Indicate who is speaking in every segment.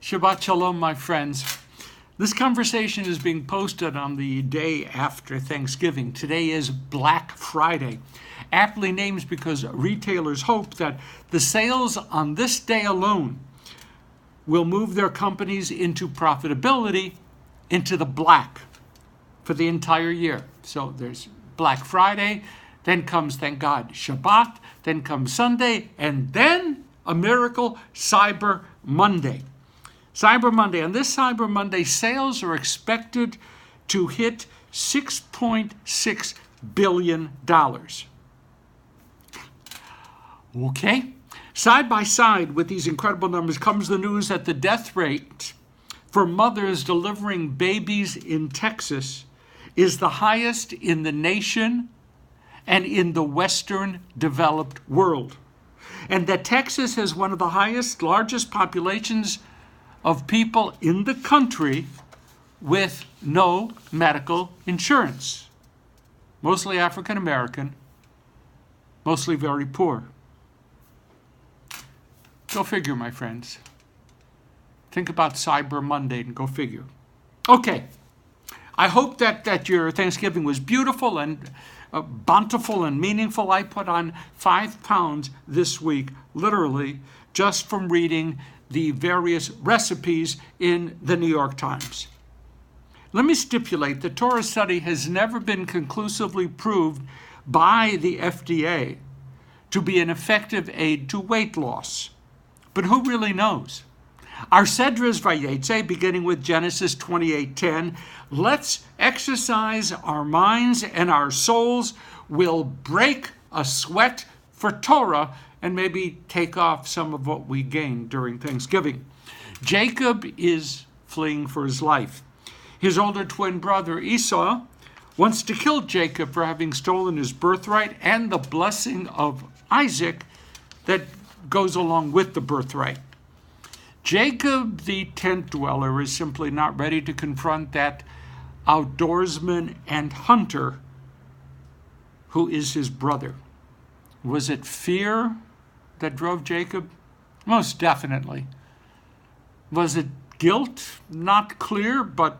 Speaker 1: Shabbat Shalom, my friends. This conversation is being posted on the day after Thanksgiving. Today is Black Friday, aptly named because retailers hope that the sales on this day alone will move their companies into profitability, into the black for the entire year. So there's Black Friday, then comes, thank God, Shabbat, then comes Sunday, and then a miracle, Cyber Monday. Cyber Monday. On this Cyber Monday, sales are expected to hit $6.6 billion. Okay. Side by side with these incredible numbers comes the news that the death rate for mothers delivering babies in Texas is the highest in the nation and in the Western developed world. And that Texas has one of the largest populations of people in the country with no medical insurance. Mostly African American, mostly very poor. Go figure, my friends. Think about Cyber Monday and go figure. Okay, I hope that your Thanksgiving was beautiful and bountiful and meaningful. I put on 5 pounds this week, literally, just from reading the various recipes in the New York Times. Let me stipulate that Torah study has never been conclusively proved by the FDA to be an effective aid to weight loss. But who really knows? Our Sedra is Vayetze, beginning with Genesis 28:10. Let's exercise our minds and our souls. We'll break a sweat for Torah and maybe take off some of what we gained during Thanksgiving. Jacob is fleeing for his life. His older twin brother Esau wants to kill Jacob for having stolen his birthright and the blessing of Isaac that goes along with the birthright. Jacob, the tent dweller, is simply not ready to confront that outdoorsman and hunter who is his brother. Was it fear that drove Jacob? Most definitely. Was it guilt? Not clear, but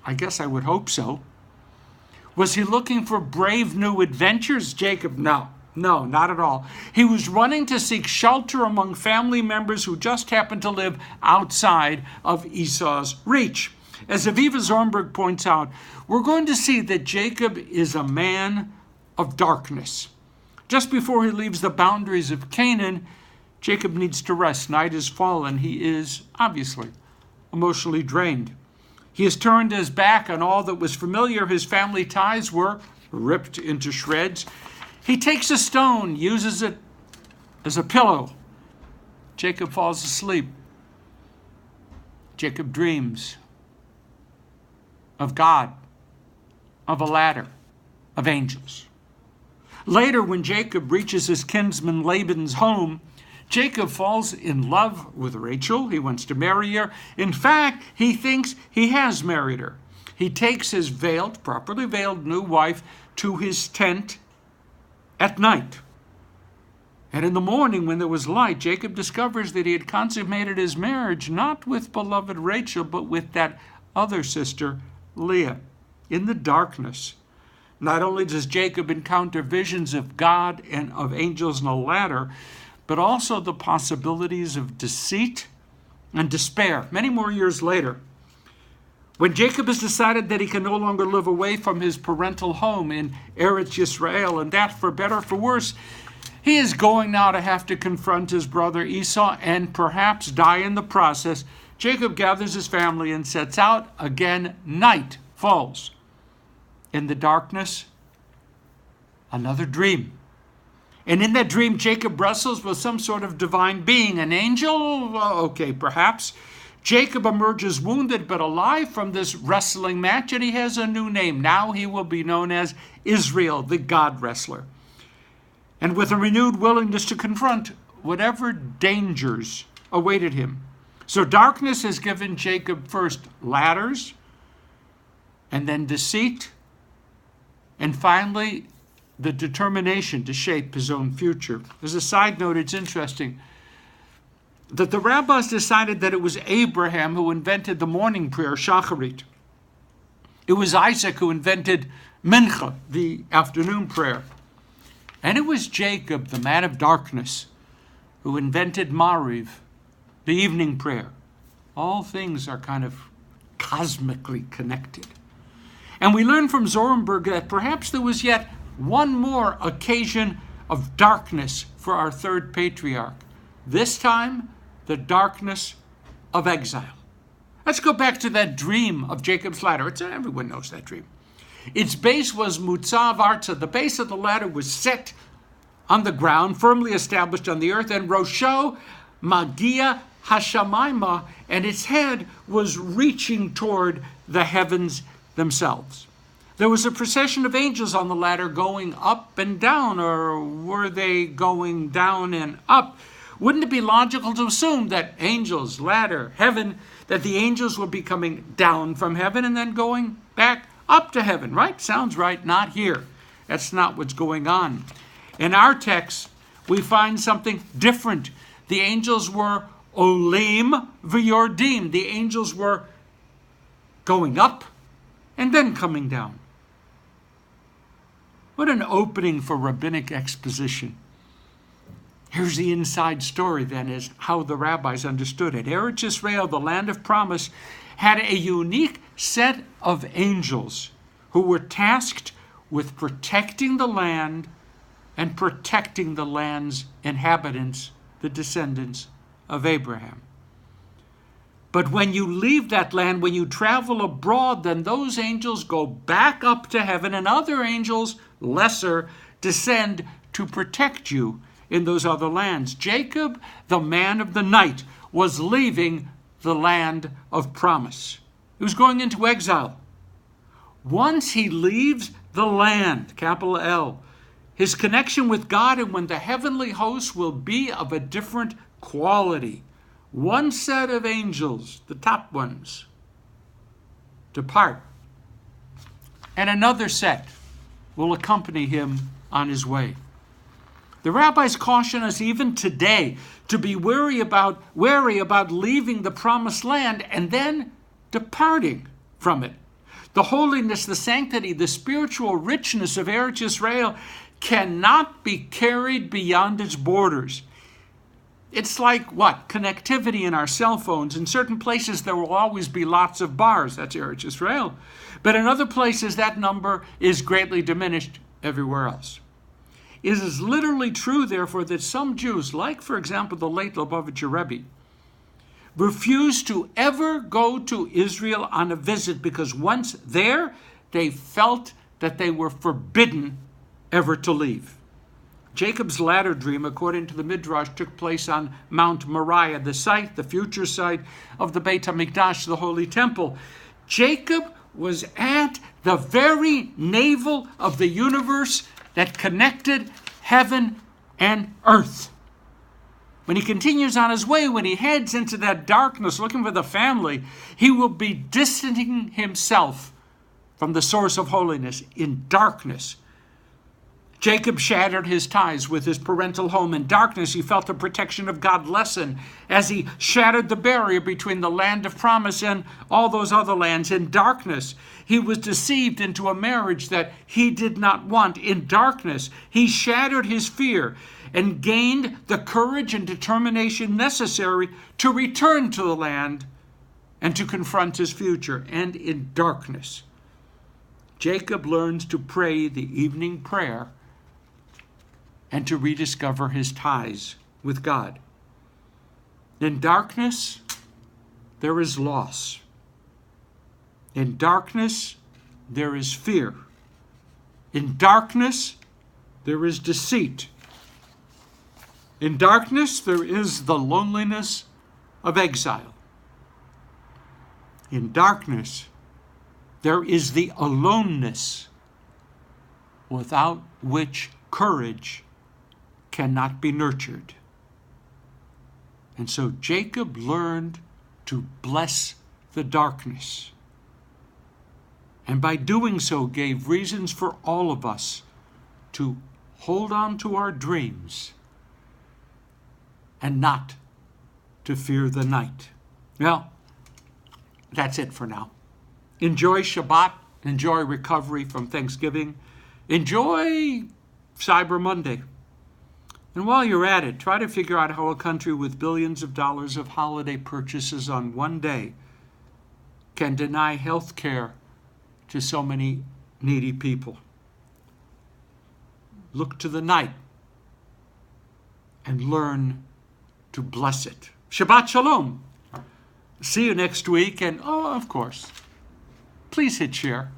Speaker 1: I guess I would hope so. Was he looking for brave new adventures? Jacob, no, not at all. He was running to seek shelter among family members who just happened to live outside of Esau's reach. As Aviva Zornberg points out, we're going to see that Jacob is a man of darkness. Just before he leaves the boundaries of Canaan, Jacob needs to rest. Night is fallen. He is, obviously, emotionally drained. He has turned his back on all that was familiar. His family ties were ripped into shreds. He takes a stone, uses it as a pillow. Jacob falls asleep. Jacob dreams of God, of a ladder, of angels. Later, when Jacob reaches his kinsman Laban's home, Jacob falls in love with Rachel. He wants to marry her. In fact, he thinks he has married her. He takes his properly veiled new wife to his tent at night. And in the morning, when there was light, Jacob discovers that he had consummated his marriage not with beloved Rachel, but with that other sister, Leah, in the darkness. Not only does Jacob encounter visions of God and of angels and a ladder, but also the possibilities of deceit and despair many more years later. When Jacob has decided that he can no longer live away from his parental home in Eretz Yisrael, and that for better or for worse, he is going now to have to confront his brother Esau and perhaps die in the process. Jacob gathers his family and sets out. Again, night falls. In the darkness, another dream. And in that dream, Jacob wrestles with some sort of divine being, an angel? Okay, perhaps. Jacob emerges wounded but alive from this wrestling match, and he has a new name. Now he will be known as Israel, the God wrestler. And with a renewed willingness to confront whatever dangers awaited him. So darkness has given Jacob first ladders, and then deceit, and finally the determination to shape his own future. As a side note, it's interesting. that the rabbis decided that it was Abraham who invented the morning prayer, Shacharit. It was Isaac who invented Mincha, the afternoon prayer. And it was Jacob, the man of darkness, who invented Mariv, the evening prayer. All things are kind of cosmically connected. And we learn from Zorenberg that perhaps there was yet one more occasion of darkness for our third patriarch. This time, the darkness of exile. Let's go back to that dream of Jacob's ladder. Everyone knows that dream. Its base was Mutzav Arza. The base of the ladder was set on the ground, firmly established on the earth, and Rosho Magia Hashamaima, and its head was reaching toward the heavens themselves. There was a procession of angels on the ladder going up and down, or were they going down and up? Wouldn't it be logical to assume that angels, ladder, heaven, that the angels would be coming down from heaven and then going back up to heaven, right? Sounds right, not here. That's not what's going on. In our text, we find something different. The angels were Olim v'yordim. The angels were going up and then coming down. What an opening for rabbinic exposition. Here's the inside story then, is how the rabbis understood it. Eretz Israel, the land of promise, had a unique set of angels who were tasked with protecting the land and protecting the land's inhabitants, the descendants of Abraham. But when you leave that land, when you travel abroad, then those angels go back up to heaven, and other angels, lesser, descend to protect you in those other lands. Jacob, the man of the night, was leaving the land of promise. He was going into exile. Once he leaves the land, capital L, his connection with God and when the heavenly hosts will be of a different quality. One set of angels, the top ones, depart, and another set will accompany him on his way. The rabbis caution us even today to be wary about leaving the promised land and then departing from it. The holiness, the sanctity, the spiritual richness of Eretz Israel cannot be carried beyond its borders. It's like what? Connectivity in our cell phones. In certain places there will always be lots of bars. That's Eretz Israel. But in other places that number is greatly diminished everywhere else. It is literally true, therefore, that some Jews, like, for example, the late Lubavitcher Rebbe, refused to ever go to Israel on a visit because once there, they felt that they were forbidden ever to leave. Jacob's ladder dream, according to the Midrash, took place on Mount Moriah, the site, the future site of the Beit HaMikdash, the Holy Temple. Jacob was at the very navel of the universe that connected heaven and earth. When he continues on his way, when he heads into that darkness looking for the family, he will be distancing himself from the source of holiness in darkness. Jacob shattered his ties with his parental home. In darkness, he felt the protection of God lessen as he shattered the barrier between the land of promise and all those other lands. In darkness, he was deceived into a marriage that he did not want. In darkness, he shattered his fear and gained the courage and determination necessary to return to the land and to confront his future. And in darkness, Jacob learns to pray the evening prayer and to rediscover his ties with God. In darkness, there is loss. In darkness, there is fear. In darkness, there is deceit. In darkness, there is the loneliness of exile. In darkness, there is the aloneness without which courage cannot be nurtured. And so Jacob learned to bless the darkness. And by doing so gave reasons for all of us to hold on to our dreams and not to fear the night. Well, that's it for now. Enjoy Shabbat. Enjoy recovery from Thanksgiving. Enjoy Cyber Monday. And while you're at it, try to figure out how a country with billions of dollars of holiday purchases on one day can deny health care to so many needy people. Look to the night and learn to bless it. Shabbat Shalom. See you next week. And, of course, please hit share.